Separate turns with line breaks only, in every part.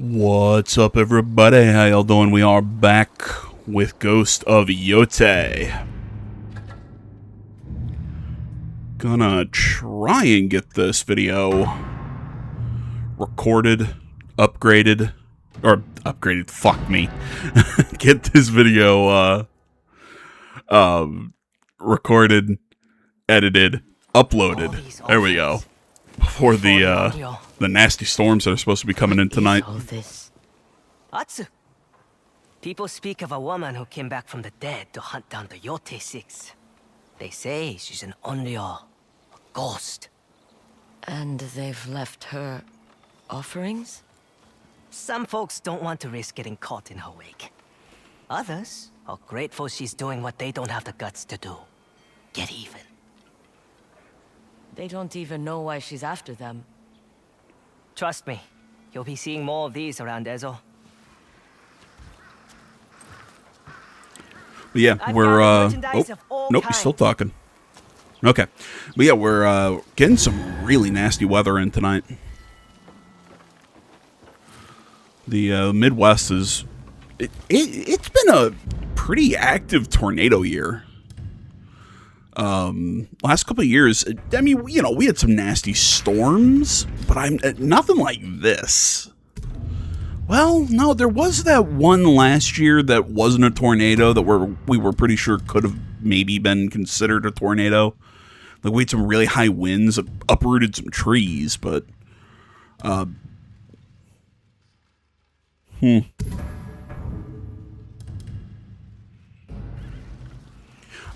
What's up, everybody? How y'all doing? We are back with Ghost of Yotei. Gonna try and get this video recorded, upgraded, fuck me. Get this video, recorded, edited, uploaded. There we go. Before the nasty storms that are supposed to be coming in tonight.
Atsu. People speak of a woman who came back from the dead to hunt down the Yotei Six. They say she's an onryo, a ghost.
And they've left her offerings?
Some folks don't want to risk getting caught in her wake. Others are grateful she's doing what they don't have the guts to do. Get even.
They don't even know why she's after them.
Trust me, you'll be seeing more of these around Ezo.
But yeah, we're, oh, nope, he's still talking. Okay. But yeah, we're, getting some really nasty weather in tonight. The, Midwest is, it's been a pretty active tornado year. Last couple of years, I mean, you know, we had some nasty storms, but nothing like this. Well, no, there was that one last year that wasn't a tornado that we were pretty sure could have maybe been considered a tornado. Like, we had some really high winds, uprooted some trees, but, Oh,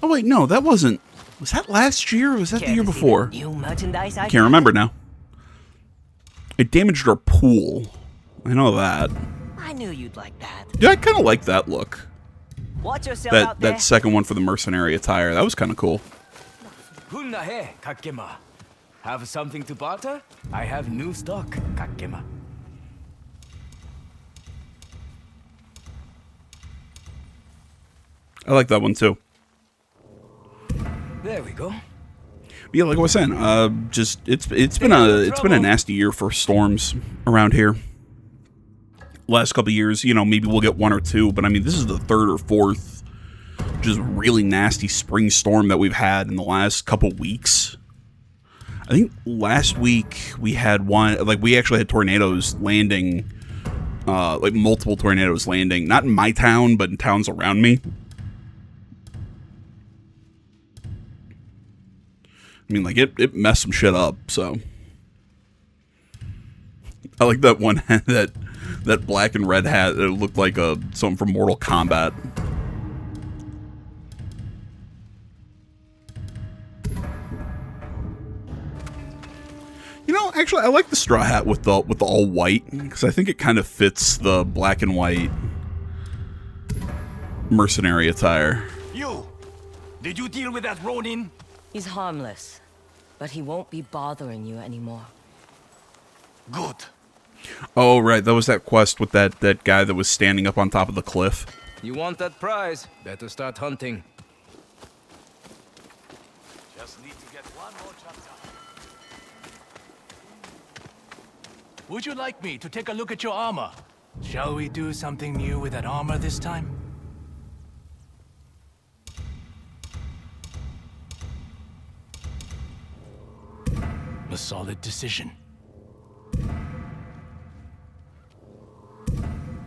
wait, no, that wasn't... Was that last year, or was that the year before? Can't remember now. It damaged our pool. I know that.
I knew you'd like that.
Yeah, I kind of like that look.
Watch yourself out there.
That second one for the mercenary attire. That was kind of cool.
Have something to barter? I have new stock, Kakema.
I like that one too.
There we go.
Yeah, like I was saying, it's been a nasty year for storms around here. Last couple of years, you know, maybe we'll get one or two, but I mean, this is the third or fourth just really nasty spring storm that we've had in the last couple weeks. I think last week we had one, like we actually had tornadoes landing, like multiple tornadoes landing, not in my town, but in towns around me. I mean, like, it messed some shit up, so. I like that one hat, that black and red hat that looked like something from Mortal Kombat. You know, actually, I like the straw hat with the all white, because I think it kind of fits the black and white mercenary attire.
You! Did you deal with that Ronin?
He's harmless, but he won't be bothering you anymore.
Good.
Oh, right. That was that quest with that guy that was standing up on top of the cliff.
You want that prize? Better start hunting. Just need to get one more chapter.
Would you like me to take a look at your armor? Shall we do something new with that armor this time? A solid decision.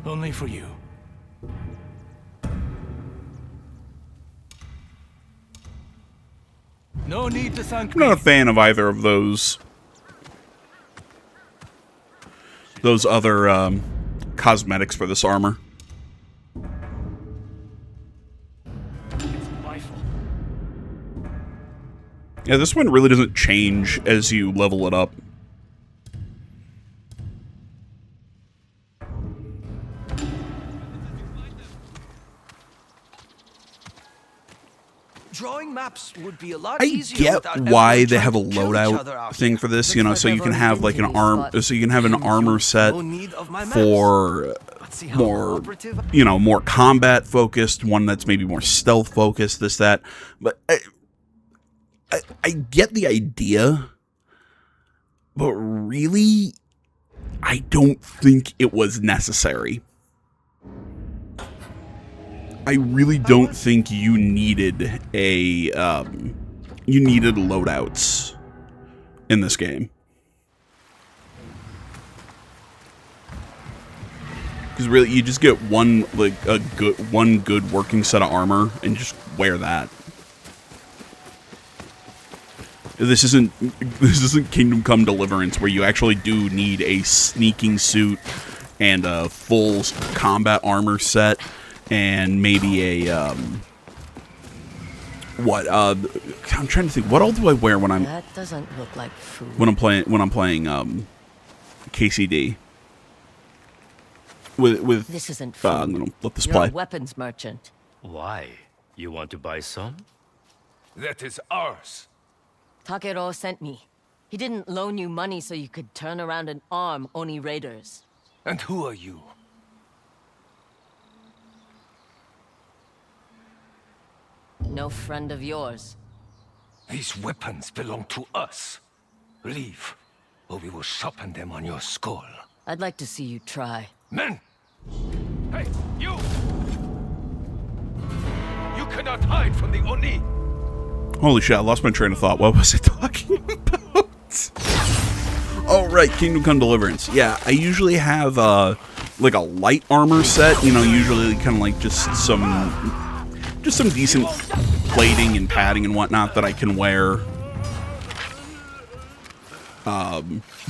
Only for you. No need to thank
I'm
me.
not a fan of either of those other cosmetics for this armor. Yeah, this one really doesn't change as you level it up.
Drawing maps would be a lot
I
easier
get
without
why
everyone
they
trying
have a
to kill each other
loadout
out
thing
here.
for this, you know, so you can have like an an armor set
No need of my maps.
for
Let's see how
more,
operative-
you know, more combat focused, one that's maybe more stealth focused, this, that. But I get the idea, but really, I don't think it was necessary. I really don't think you needed loadouts in this game. Because really, you just get one good working set of armor and just wear that. This isn't Kingdom Come Deliverance where you actually do need a sneaking suit and a full combat armor set and maybe a I'm trying to think, what all do I wear when I'm
That doesn't look like food.
when I'm playing KCD with
This isn't food.
I'm gonna let this
You're
play.
a weapons merchant.
Why? You want to buy some?
That is ours.
Takero sent me. He didn't loan you money so you could turn around and arm Oni raiders.
And who are you?
No friend of yours.
These weapons belong to us. Leave, or we will sharpen them on your skull.
I'd like to see you try.
Men! Hey, you! You cannot hide from the Oni!
Holy shit, I lost my train of thought. What was I talking about? Oh, right, Kingdom Come Deliverance. Yeah, I usually have, like a light armor set, you know, usually kind of like just some decent plating and padding and whatnot that I can wear,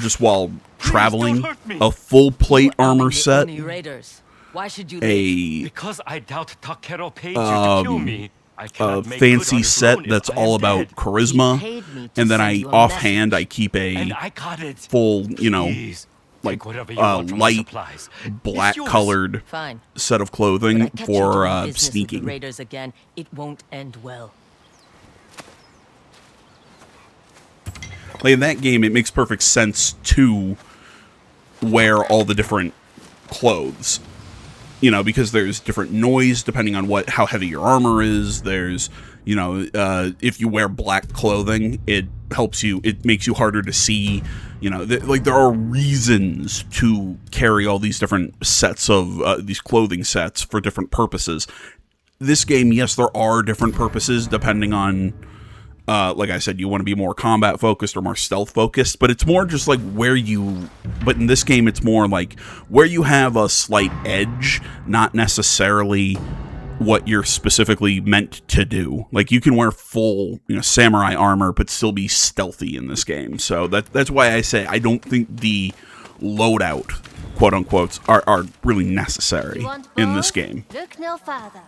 just while traveling. A full plate armor
Arming the
set.
Oni raiders. Why should you leave?
Because I doubt Takero paid you to kill me. I
A
cannot make good on
fancy
his
set
loan if
that's
I am
all about
dead.
charisma,
He paid me to
and then
send
I
you a
offhand
message.
I keep a
And I got it.
full, you know,
Please,
like
take whatever you want from my
light
supplies. It's
black
yours.
colored
Fine.
set of
When I
clothing
catch you
for
doing business with the
sneaking.
raiders again, it won't end well.
Like in that game, it makes perfect sense to wear all the different clothes, you know, because there's different noise depending on how heavy your armor is. There's, you know, if you wear black clothing, it makes you harder to see. You know, like there are reasons to carry all these different sets of these clothing sets for different purposes. This game, yes, there are different purposes depending on. Like I said, you want to be more combat focused or more stealth focused, but it's more just like but in this game, it's more like where you have a slight edge, not necessarily what you're specifically meant to do. Like you can wear full, you know, samurai armor, but still be stealthy in this game. So that's why I say I don't think the loadout, quote unquote, are really necessary in this game.
Look no further.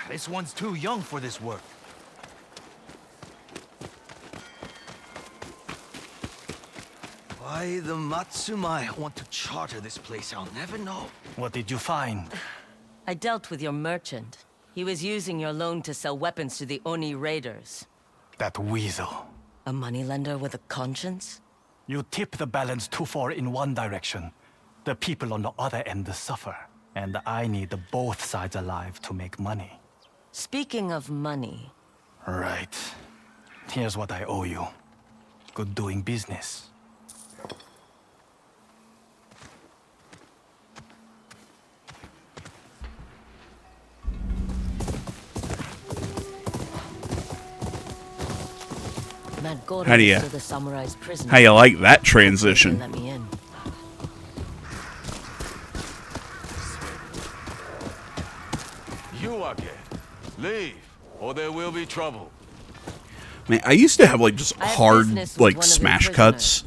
This one's too young for this work. Why the Matsumai want to charter this place, I'll never know. What did you find?
I dealt with your merchant. He was using your loan to sell weapons to the Oni raiders.
That weasel.
A moneylender with a conscience?
You tip the balance too far in one direction. The people on the other end suffer. And I need both sides alive to make money.
Speaking of money,
Right. Here's what I owe you. Good doing business.
Magoro
How do you-
is still the samurai's prisoner.
How you like that
They
transition?
let me in.
You again. Leave, or there will be trouble.
Man, I used to have like just
I have
hard
business with
like
one of the
smash
prisoners,
cuts,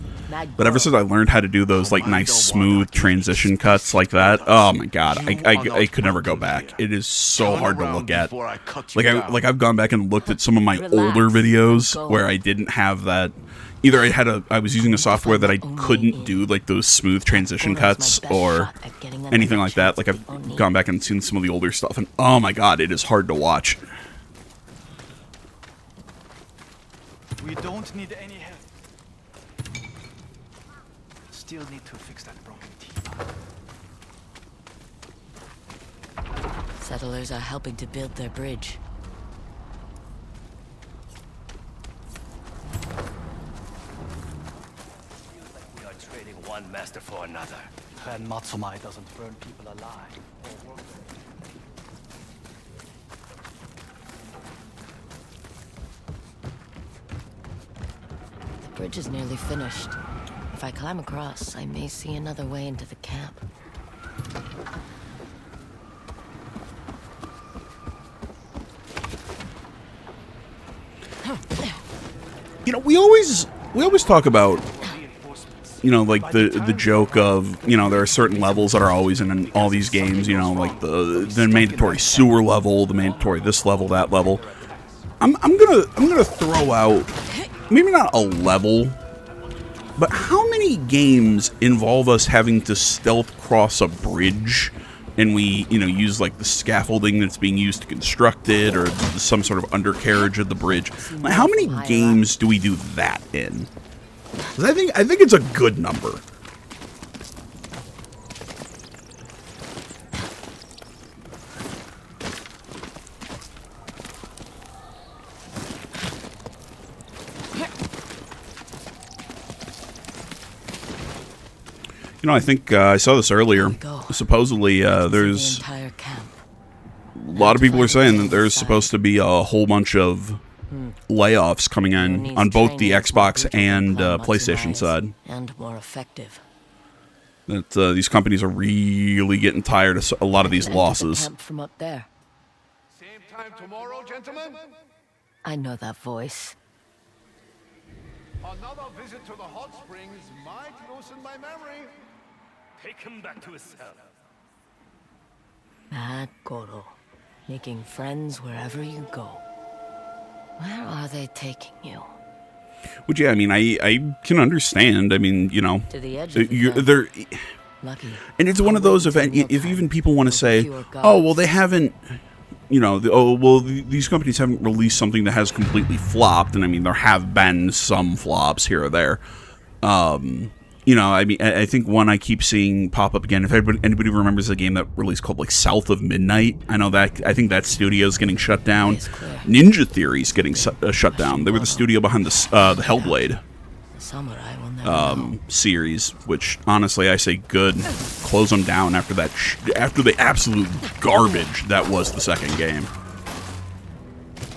but ever
Magoro.
since I learned how to do those like nice smooth transition cuts like that, oh my god, I could never go back. It is so
Turn
hard to
around
look at.
before I cut you
Like
down.
I've gone back and looked at some of my
Relax,
older videos
go.
where I didn't have that. Either I was using a software that I couldn't do like those smooth transition
Magoro's my
cuts
best
or
shot at getting another
anything like that.
chance
Like
at
I've
the Oni.
gone back and seen some of the older stuff, and oh my god, it is hard to watch.
We don't need any help. Still need to fix that broken teapot.
Settlers are helping to build their bridge.
one master for another.
Clan Matsumai doesn't burn people alive. Or work
The bridge is nearly finished. If I climb across, I may see another way into the camp.
You know, we always talk about, you know, like the joke of, you know, there are certain levels that are always in all these games, you know, like the mandatory sewer level, the mandatory this level, that level. I'm gonna throw out maybe not a level, but how many games involve us having to stealth cross a bridge, and we, you know, use like the scaffolding that's being used to construct it, or some sort of undercarriage of the bridge? Like, how many games do we do that in? 'Cause I think it's a good number. You know, I think I saw this earlier. Supposedly, there's
The entire camp.
a lot of people are saying that there's supposed to be a whole bunch of layoffs coming in on both the Xbox and PlayStation side.
And more effective.
That these companies are really getting tired of a lot of these
Enter the
losses.
camp from up there.
Same time tomorrow, gentlemen?
I know that voice.
Another visit to the hot springs might loosen my memory.
Take him back to his cell.
Mad Goro. Making friends wherever you go. Where are they taking you?
Which, yeah, I mean, I can understand. I mean, you know,
To the edge of the camp.
they're,
Lucky.
and it's one of those, if even people want to say, oh, well, they haven't, you know, these companies haven't released something that has completely flopped, and I mean, there have been some flops here or there. You know, I mean, I think one I keep seeing pop up again. If anybody remembers a game that released called like South of Midnight, I think that studio's getting shut down. Ninja Theory's getting shut down. They were the studio behind the Hellblade
The samurai will never know.
series, which honestly I say good. Close them down after that. After the absolute garbage that was the second game.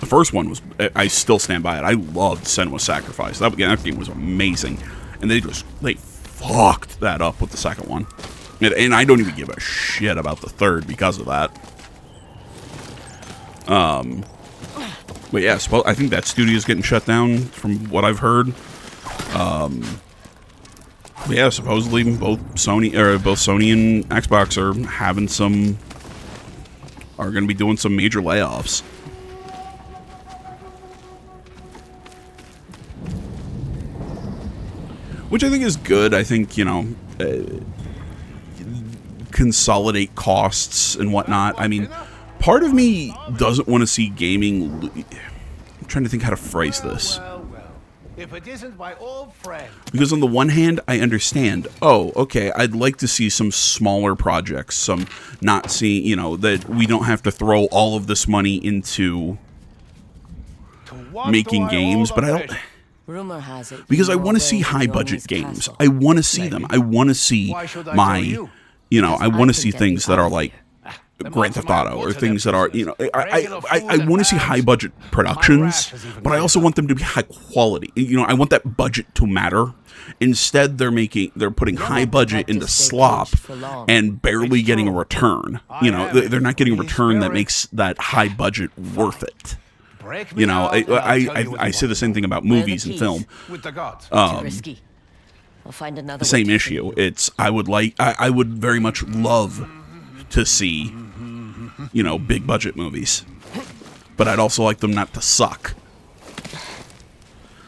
The first one was. I still stand by it. I loved Senua's Sacrifice. That game was amazing, and they fucked that up with the second one. And I don't even give a shit about the third because of that. But yeah, I think that studio's getting shut down from what I've heard. But yeah, supposedly both Sony and Xbox are going to be doing some major layoffs. Which I think is good. I think, you know, consolidate costs and whatnot. I mean, part of me doesn't want to see gaming... I'm trying to think how to phrase this.
Well. If it isn't my old friend.
Because on the one hand, I understand, oh, okay, I'd like to see some smaller projects, some not seeing, you know, that we don't have to throw all of this money into making games, but I don't...
Rumor has it.
Because I want to see high-budget games. I want to see them. I want to see you know, I want to see things that are like Grand Theft Auto, or things that are, you know, I want to see high-budget productions, but I also want them to be high quality. You know, I want that budget to matter. Instead, they're putting high budget into slop and barely getting a return. You know, they're not getting a return that makes that high budget worth it. You know, I say the same thing about movies and film.
Too risky. We'll find another
Same issue. It's I would very much love to see, you know, big budget movies, but I'd also like them not to suck.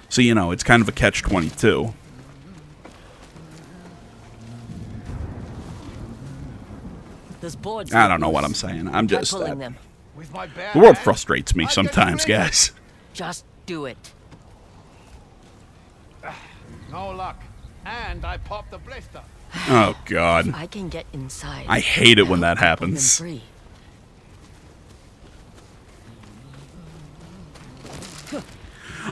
So, you know, it's kind of a catch-22. I don't know what I'm saying. I'm just
them.
the world frustrates me sometimes, guys.
Just do it.
No luck. And I popped the blister.
Oh God,
I can get inside.
I hate it when
I'll
that
open them
happens.
free.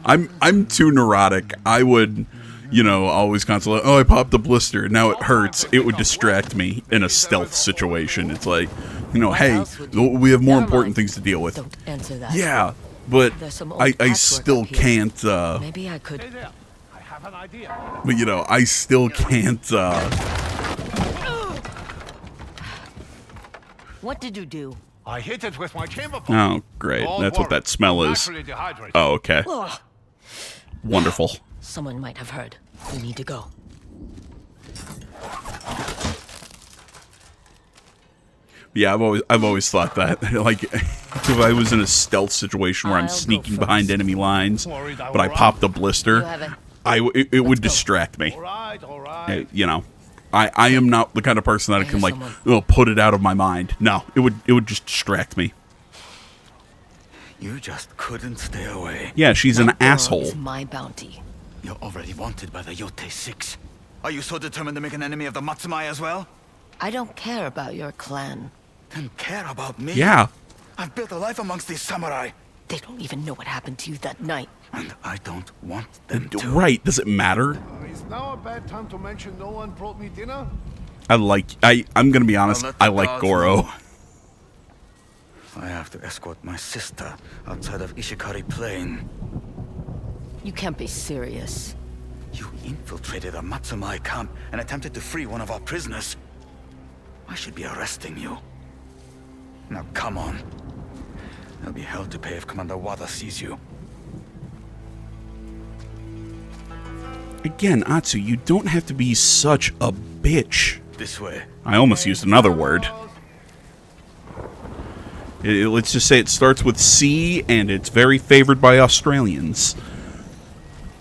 I'm too neurotic. I would, you know, always constantly, oh, I popped a blister, now it hurts. It would distract me in a stealth situation. It's like, you know, hey, we have more
Never
important
mind.
things to deal with.
Don't answer that.
Yeah, but
There's some old
I
patchwork
still
up here.
can't,
Maybe I could.
I have an idea.
but you know, I still can't,
What did you do?
I hit it with my chamber pot.
oh, great.
Don't
That's what
worry.
that smell
I'm
is.
naturally dehydrated.
Oh, okay.
Ugh.
Wonderful.
Someone might have heard. We need to go.
Yeah, I've always thought that. Like, if I was in a stealth situation where I'm
I'll go
sneaking
first.
behind enemy lines,
Worried I
but I
will
popped a
You
blister,
haven't.
it would
go.
distract me.
All right.
You know, I am not the kind of person that
I
can
hear
like,
someone.
oh, put it out of my mind. No, it would just distract me.
You just couldn't stay away.
Yeah, she's
My
an
girl
asshole.
is my bounty.
You're already wanted by the Yotei 6. Are you so determined to make an enemy of the Matsumai as well?
I don't care about your clan.
Then care about me?
Yeah.
I've built a life amongst these samurai,
They don't even know what happened to you that night.
and I don't want them to.
Right? Does it matter?
Is now a bad time to mention no one brought me dinner?
I'm gonna be honest.
I'll let the
I like
gods
Goro.
know. I have to escort my sister outside of Ishikari Plain.
You can't be serious.
You infiltrated a Matsumai camp and attempted to free one of our prisoners. I should be arresting you. Now come on. There'll be hell to pay if Commander Wada sees you.
Again, Atsu, you don't have to be such a bitch.
This way.
I almost used another word. Let's just say it starts with C, and it's very favored by Australians.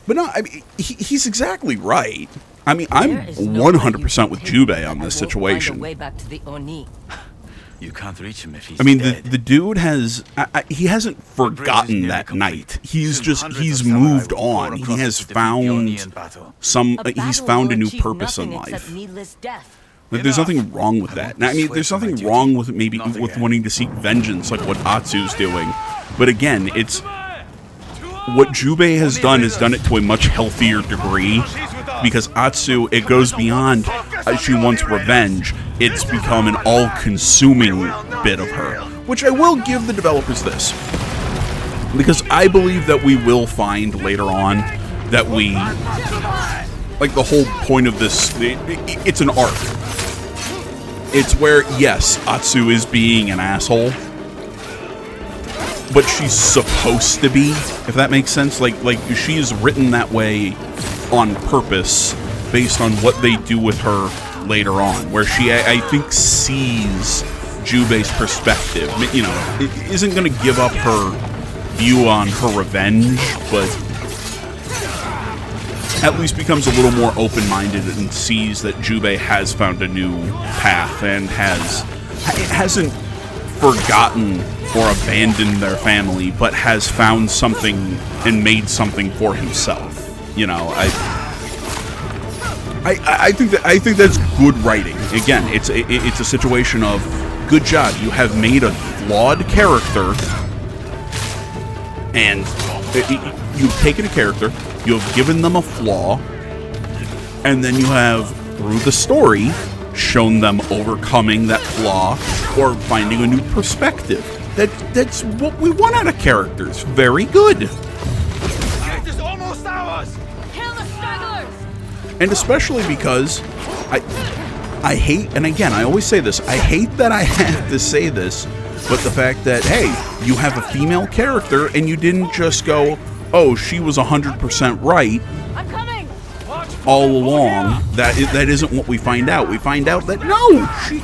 But no, I mean, he's exactly right. I mean, I'm
There is no way you
100%
can
with
take
Jubei
me.
on
I
this
won't
situation.
Find a way back to the Oni.
You can't reach him if he's
I mean,
dead.
the dude has he hasn't forgotten
nearly
that
complete.
night. He's
Soon
just
hundreds
he's
of samurai
moved
will pour
on. He
across
has
to defeat the Oni
found
in battle.
he's found a new purpose in
Except
life.
needless death.
Like, there's nothing wrong with that. Now, I mean, there's nothing wrong with maybe
Not
with
again.
wanting to seek vengeance, like what Atsu's doing. But again, it's what Jubei has done it to a much healthier degree. Because Atsu, it goes beyond she wants revenge. It's become an all-consuming bit of her. Which I will give the developers this. Because I believe that we will find later on that we... Like, the whole point of this... It's an arc. It's where, yes, Atsu is being an asshole. But she's supposed to be, if that makes sense. Like she is written that way on purpose based on what they do with her later on, where she, I think, sees Jubei's perspective. You know, it isn't going to give up her view on her revenge, but at least becomes a little more open-minded and sees that Jubei has found a new path and hasn't forgotten or abandoned their family, but has found something and made something for himself. You know, I think that's good writing. Again, it's a situation of good job. You have made a flawed character, and you've taken a character, you have given them a flaw, and then you have, through the story, shown them overcoming that flaw or finding a new perspective. That's what we want out of characters. Very good.
It is almost ours!
Kill the stragglers!
And especially because I hate, and again, I always say this, I hate that I have to say this, but the fact that, hey, you have a female character and you didn't just go, oh, she was 100% right
I'm coming!
all along. That isn't what we find out. We find out that, no, she,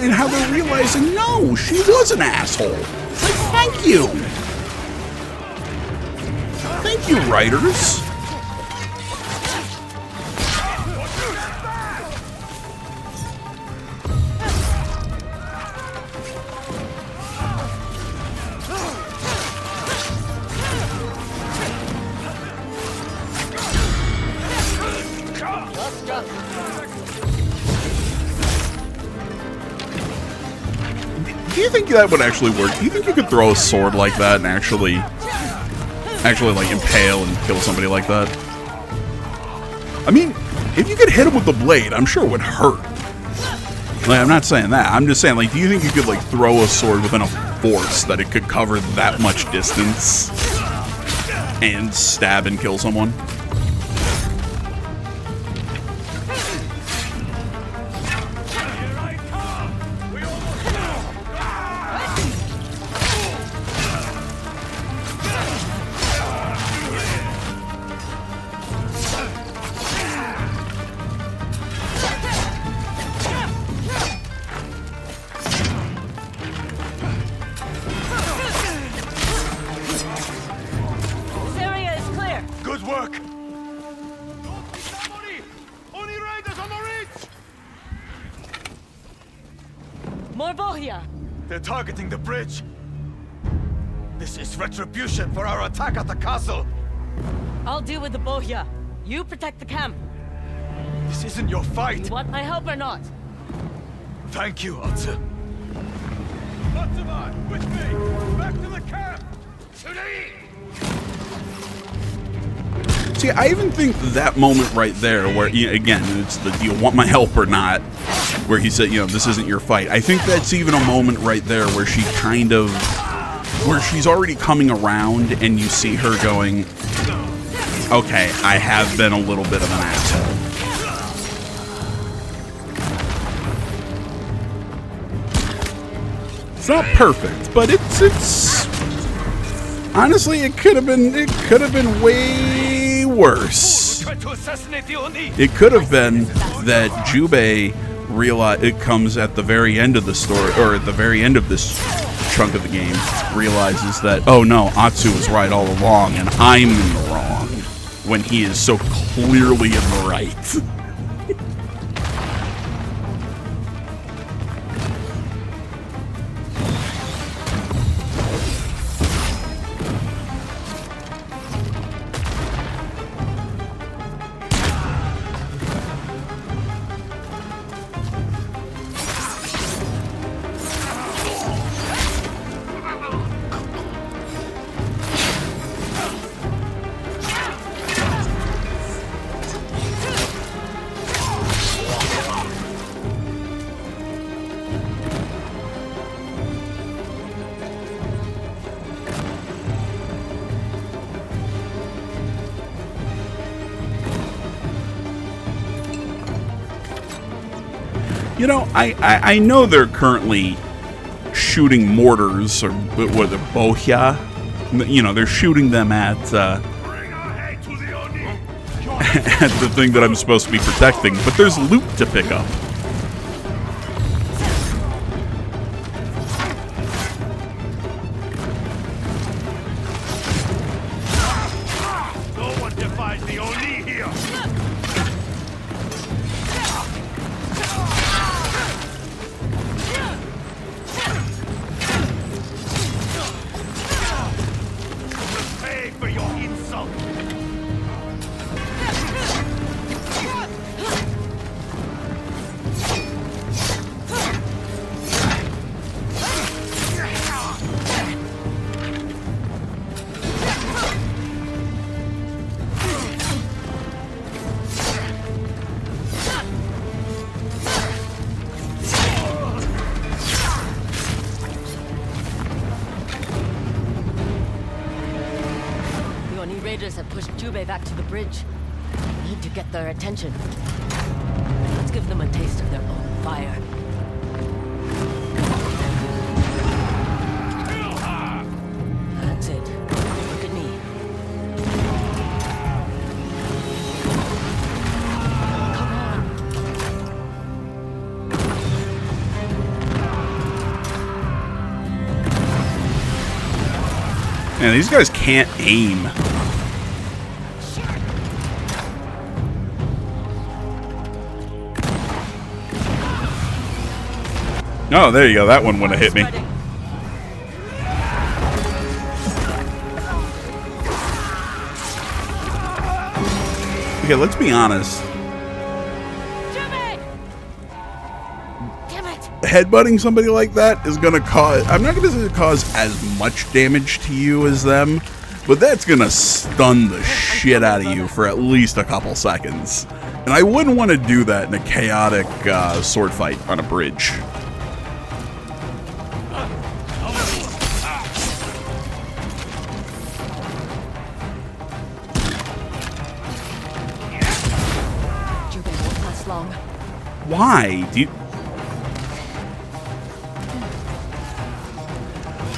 and how they're realizing, no, she was an asshole. Like, thank you. Thank you, writers. Do you think that would actually work? Do you think you could throw a sword like that and actually like impale and kill somebody like that? I mean, if you could hit him with the blade, I'm sure it would hurt. Like, I'm not saying that. I'm just saying, like, do you think you could, like, throw a sword with enough force that it could cover that much distance and stab and kill someone?
This area is clear.
Good work.
More Bohia.
They're targeting the bridge. This is retribution for our attack at the castle.
I'll deal with the Bohia. You protect the camp.
This isn't your fight.
You want my help or not?
Thank you, Otsu.
Matsuman, with me. Back to the camp.
See, I even think that moment right there where, again, it's the do you want my help or not, where he said, this isn't your fight. I think that's even a moment right there where she kind of, where she's already coming around and you see her going, okay, I have been a little bit of an asshole. It's not perfect, but it's honestly, it could have been way worse. It could have been that Jubei it comes at the very end of the story, or at the very end of this chunk of the game, realizes that, oh no, Atsu was right all along, and I'm in the wrong, when he is so clearly in the right. I know they're currently shooting mortars, or what, the Bohia. They're shooting them at at the thing that I'm supposed to be protecting, but there's loot to pick up.
No one defies the Oni here. Pay for your insult.
The Oni raiders have pushed Jubei back to the bridge. We need to get their attention. Let's give them a taste of their own fire. That's it. Look at me. Come on.
Man, these guys can't aim. Oh, there you go. That one would have hit me. Okay, let's be honest.
Jubei! Damn it!
Headbutting somebody like that is going to cause... I'm not going to cause as much damage to you as them, but that's gonna stun the shit out of you for at least a couple seconds. And I wouldn't want to do that in a chaotic sword fight on a bridge.
Jubei won't last long.
Why? Do you...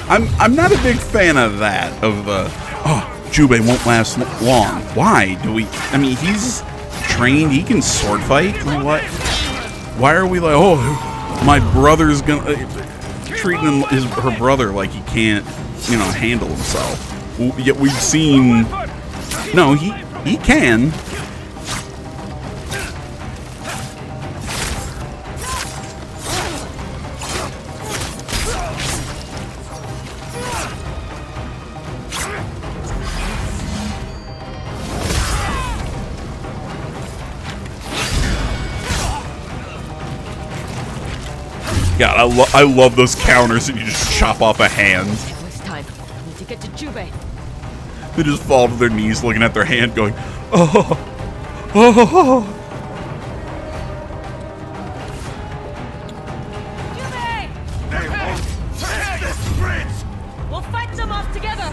I'm not a big fan of that, of the, oh, Jubei won't last long. Why? Do we, I mean, he's trained, he can sword fight. What? Why are we like, oh, my brother's gonna, treating him, her brother like he can't, you know, handle himself. Yet we've seen, no, he can. God, I love those counters and you just chop off a hand.
Waste time. I need to get to Jubei.
They just fall to their knees looking at their hand going, oh, oh.
Jubei!
They won't take this bridge!
We'll fight them off together!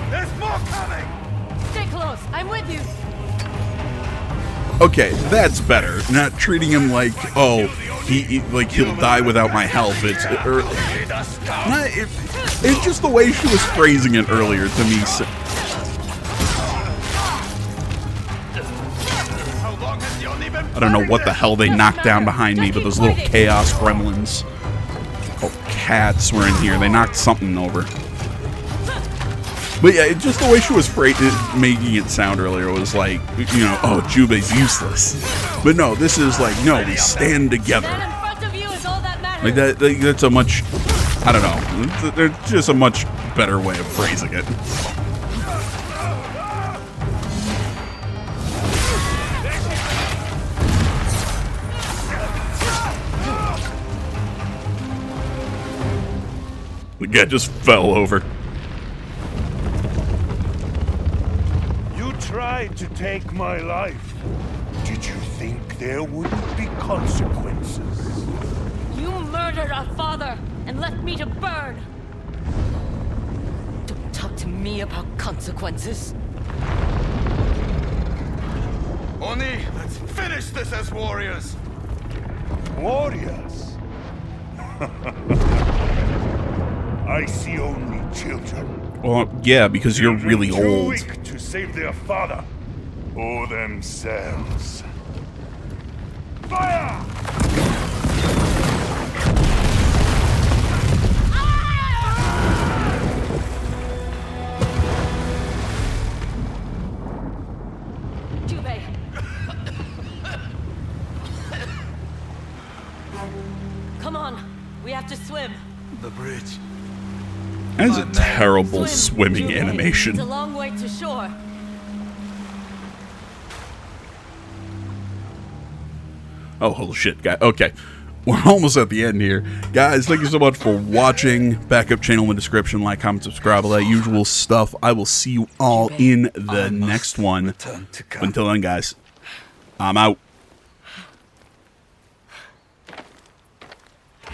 There's more coming!
Stay close. I'm with you.
Okay, that's better. Not treating him like, oh, like he'll die without my help. It's it's just the way she was phrasing it earlier to me. I don't know what the hell they knocked down behind me, but those little chaos gremlins. Oh, cats were in here. They knocked something over. But yeah, it's just the way she was making it sound earlier was like, you know, oh, Jubei's useless. But no, this is like, no, we stand together. Like that's a much, I don't know, there's just a much better way of phrasing it. The guy just fell over.
Tried to take my life. Did you think there wouldn't be consequences?
You murdered our father and left me to burn. Don't talk to me about consequences.
Oni, let's finish this as warriors!
Warriors? I see only children.
Well, yeah, because you're really
Too
old.
weak to save their father or themselves. Fire!
Jubei. Come on. We have to swim.
The bridge.
That is a terrible
Swim,
swimming
Jubei.
animation.
It's a long way to shore.
Oh, holy shit, guy. Okay. We're almost at the end here. Guys, thank you so much for watching. Backup channel in the description. Like, comment, subscribe, all that usual stuff. I will see you all in the next one. Until then, guys, I'm out.